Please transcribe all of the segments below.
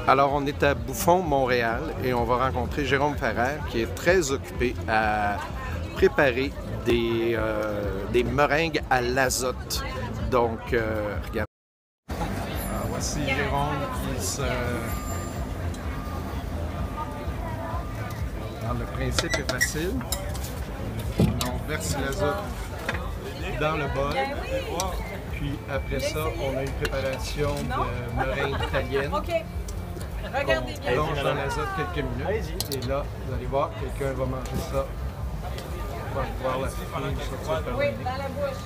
Alors, on est à Bouffon, Montréal, et on va rencontrer Jérôme Ferrer, qui est très occupé à préparer des meringues à l'azote. Donc, regardez. Alors, voici Jérôme qui se... Alors, le principe est facile. On verse l'azote dans le bol. Puis après ça, on a une préparation de meringue italienne. Regardez bien. On plonge dans l'azote quelques minutes. Et là, vous allez voir, quelqu'un va manger ça. On va voir la fumée sortir par le nez. Oui, dans la bouche.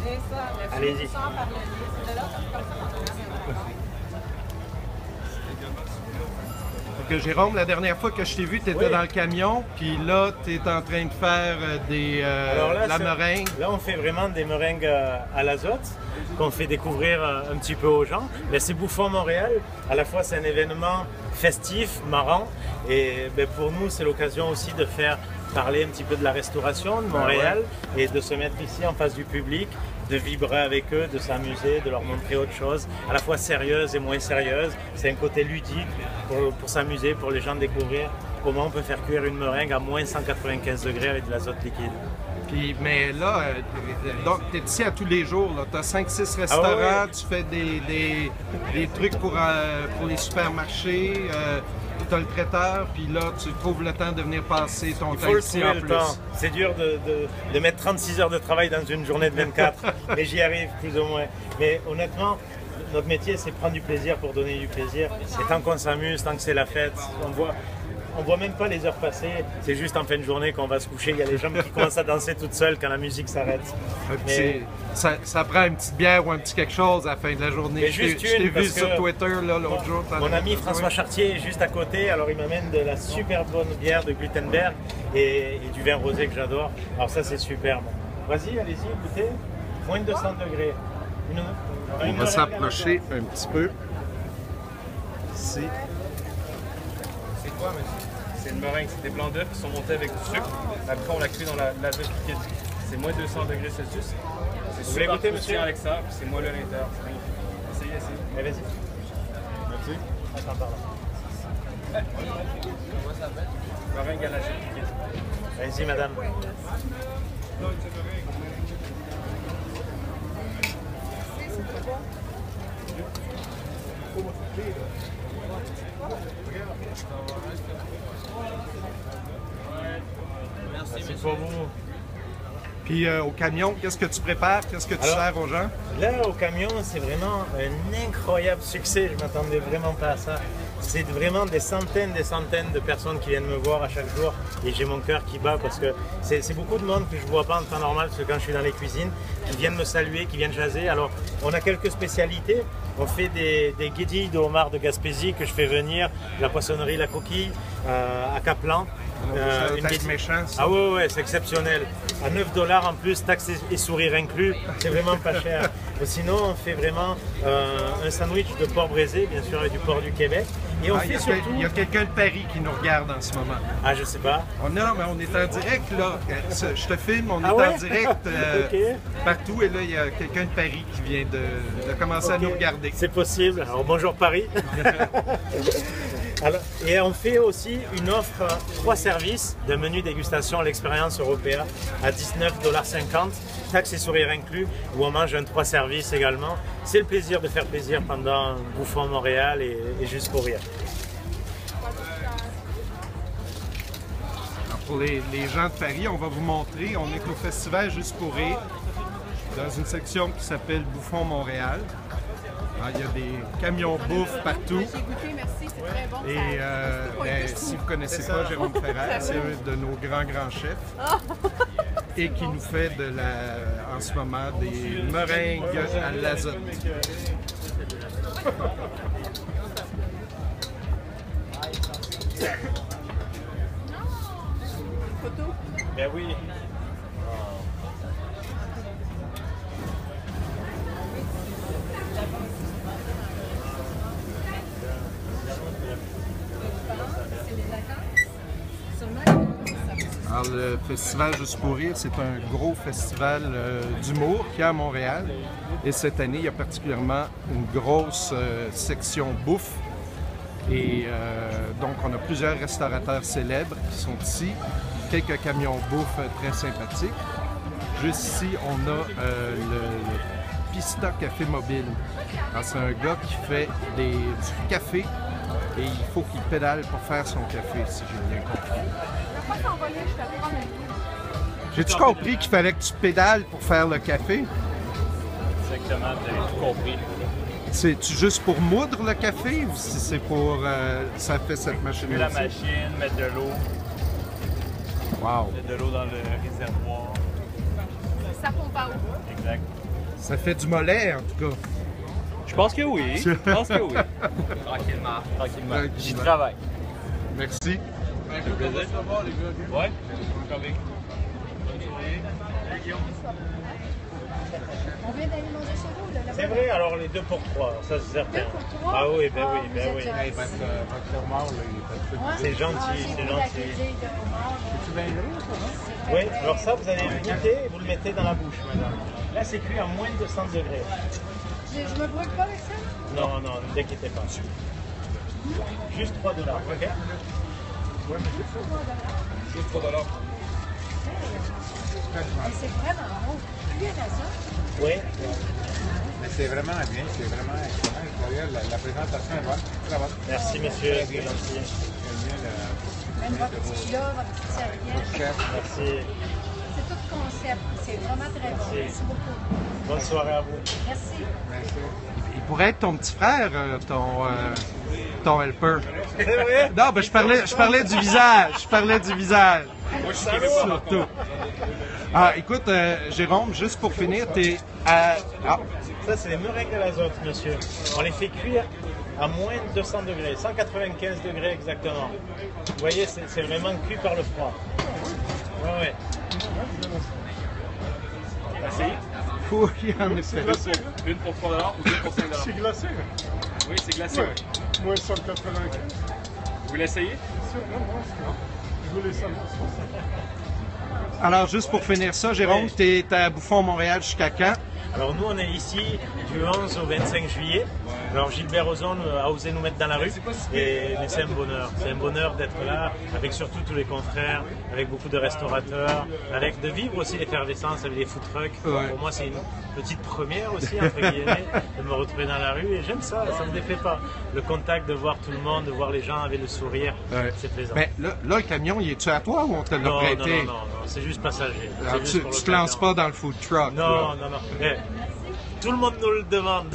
C'est ça. La fumée sort par le nez. C'est de là, comme ça. Donc, Jérôme, la dernière fois que je t'ai vu, tu étais dans le camion, puis là, tu es en train de faire la meringue. Là, on fait vraiment des meringues à l'azote, qu'on fait découvrir un petit peu aux gens. Mais c'est Bouffon Montréal. À la fois, c'est un événement festif, marrant, et pour nous, c'est l'occasion aussi de faire parler un petit peu de la restauration de Montréal et de se mettre ici en face du public, de vibrer avec eux, de s'amuser, de leur montrer autre chose, à la fois sérieuse et moins sérieuse. C'est un côté ludique pour s'amuser, pour les gens découvrir comment on peut faire cuire une meringue à moins 195 degrés avec de l'azote liquide. Puis, mais là, donc tu es ici à tous les jours, tu as 5-6 restaurants, tu fais des trucs pour les supermarchés, tu as le traiteur, puis là, tu trouves le temps de venir passer ton temps ici en plus. C'est dur de mettre 36 heures de travail dans une journée de 24, mais j'y arrive plus ou moins. Mais honnêtement, notre métier, c'est prendre du plaisir pour donner du plaisir. Et tant qu'on s'amuse, tant que c'est la fête, on voit même pas les heures passer, c'est juste en fin de journée qu'on va se coucher. Il y a les jambes qui commencent à danser toutes seules quand la musique s'arrête. Mais... Ça prend une petite bière ou un petit quelque chose à la fin de la journée. Je t'ai vu sur Twitter l'autre jour. Mon ami François Chartier est juste à côté, alors il m'amène de la super bonne bière de Gutenberg et du vin rosé que j'adore. Alors ça c'est superbe. Vas-y, allez-y, goûtez. Moins de 200 degrés. On va s'approcher un petit peu. Ici. C'est quoi, monsieur? C'est une meringue, c'est des blancs d'œufs qui sont montés avec du sucre. Après, on l'a cuit dans l'azote liquide. C'est moins de 200 degrés Celsius. Vous voulez goûter, monsieur? Avec ça, puis c'est moelleux à l'intérieur. Essayez. Allez, vas-y. Merci. Attends, par là. Comment ça s'appelle? Meringue à l'azote liquide. Allez-y, madame. Merci pour vous. Puis au camion, qu'est-ce que tu prépares? Qu'est-ce que tu sers aux gens? Là, au camion, c'est vraiment un incroyable succès. Je ne m'attendais vraiment pas à ça. C'est vraiment des centaines de personnes qui viennent me voir à chaque jour et j'ai mon cœur qui bat parce que c'est beaucoup de monde que je ne vois pas en temps normal parce que quand je suis dans les cuisines, qui viennent me saluer, qui viennent jaser. Alors, on a quelques spécialités. On fait des guédilles de homard de Gaspésie que je fais venir, la poissonnerie La Coquille à Caplan. Méchant, ça. Ah ouais, c'est exceptionnel. À 9 $ en plus, taxes et sourire inclus, c'est vraiment pas cher. Sinon, on fait vraiment un sandwich de porc braisé, bien sûr, avec du porc du Québec. Et on fait surtout... Il y a quelqu'un de Paris qui nous regarde en ce moment. Ah, je sais pas. Mais on est en direct, là. Je te filme, on est en direct partout. Et là, il y a quelqu'un de Paris qui vient de commencer à nous regarder. C'est possible. Alors, bonjour Paris. Alors, et on fait aussi une offre 3 services de menu dégustation à l'expérience européenne à 19,50 $, taxes et sourire inclus, où on mange un 3 services également. C'est le plaisir de faire plaisir pendant Bouffon Montréal et juste pour rire. Alors pour les gens de Paris, on va vous montrer, on est au festival Juste pour rire, dans une section qui s'appelle Bouffon Montréal. Alors, il y a des camions bouffe partout. J'ai goûté, merci, c'est très bon. Et si vous ne connaissez pas Jérôme Ferrer, c'est un de nos grands chefs. Et qui nous fait en ce moment des meringues à l'azote. Photo? Ben oui. Alors le festival Juste pour rire, c'est un gros festival d'humour qu'il y a à Montréal. Et cette année, il y a particulièrement une grosse section bouffe. Et donc, on a plusieurs restaurateurs célèbres qui sont ici, quelques camions bouffe très sympathiques. Juste ici, on a le Pista Café Mobile. C'est un gars qui fait du café et il faut qu'il pédale pour faire son café, si j'ai bien compris. J'ai-tu compris qu'il fallait que tu pédales pour faire le café? Exactement, vous avez tout compris. C'est-tu juste pour moudre le café ou si c'est pour... ça fait cette machine-là? La machine, mettre de l'eau. Wow! Mettre de l'eau dans le réservoir. Ça pompe à eau. Exact. Ça fait du mollet, en tout cas. Je pense que oui. Je pense que oui. Tranquillement. Tranquillement. J'y travaille. Merci. Ça fait plaisir. Ouais. On vient d'aller manger chez vous, là. C'est vrai, alors les 2 pour 3, ça c'est certain. 2 pour 3? Ah oui, ben oui, ben oui. C'est gentil, c'est gentil. Oui, alors ça, vous allez le goûter et vous le mettez dans la bouche, madame. Là, c'est cuit à moins de 200 degrés. Je me brûle pas avec ça? Non, non, ne vous inquiétez pas. Juste 3 $, ok? Juste 3 $. C'est vraiment bon. Bien à ça. Oui. Mais c'est vraiment bien, c'est vraiment excellent. La présentation est bonne. Très bonne. Merci, monsieur. C'est gentil. J'aime bien Même votre petit plat, votre petite serviette. chef. Merci. C'est tout concept. C'est vraiment très bon. Merci beaucoup. Bonne soirée à vous. Merci. Il pourrait être ton petit frère, ton helper. C'est vrai? Non, ben je parlais du visage. Je parlais du visage. Moi, je suis Québécois. Surtout. Ah, écoute, Jérôme, juste pour finir, t'es à... Ah, Ça, c'est les meringues à l'azote, monsieur. On les fait cuire à moins de 200 degrés, 195 degrés exactement. Vous voyez, c'est vraiment cuit par le froid. Ouais, ouais. Essayez. oui, en effet. Une pour 3 $ ou 2 pour 5 $. C'est glacé. Oui, c'est glacé. Ouais. Moi, 195. Vous l'essayez? Je voulais savoir. Alors, juste pour finir ça, Jérôme, Oui. t'es à Bouffon Montréal jusqu'à quand? Alors nous, on est ici du 11 au 25 juillet. Alors Gilbert Ozone a osé nous mettre dans la rue, mais c'est un bonheur. C'est un bonheur d'être là, avec surtout tous les confrères, avec beaucoup de restaurateurs, avec de vivre aussi l'effervescence avec les food trucks. Ouais. Pour moi, c'est une petite première aussi, entre guillemets, de me retrouver dans la rue. Et j'aime ça, ça me défait pas. Le contact, de voir tout le monde, de voir les gens avec le sourire, Ouais. c'est plaisant. Ben, là, le camion, il est-tu à toi ou on te l'a non, non, prêté? non, non, non, c'est juste passager. Alors, C'est juste tu pour te lances l'occasion. pas dans le food truck. Non, là. non, non. Eh, tout le monde nous le demande.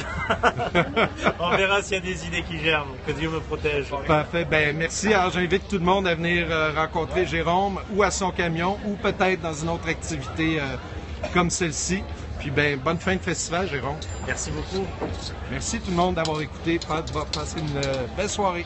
On verra s'il y a des idées qui germent. Que Dieu me protège. Parfait. Ben, merci. Alors, j'invite tout le monde à venir rencontrer Jérôme ou à son camion ou peut-être dans une autre activité comme celle-ci. Puis, ben, bonne fin de festival, Jérôme. Merci beaucoup. Merci tout le monde d'avoir écouté. Passez une belle soirée.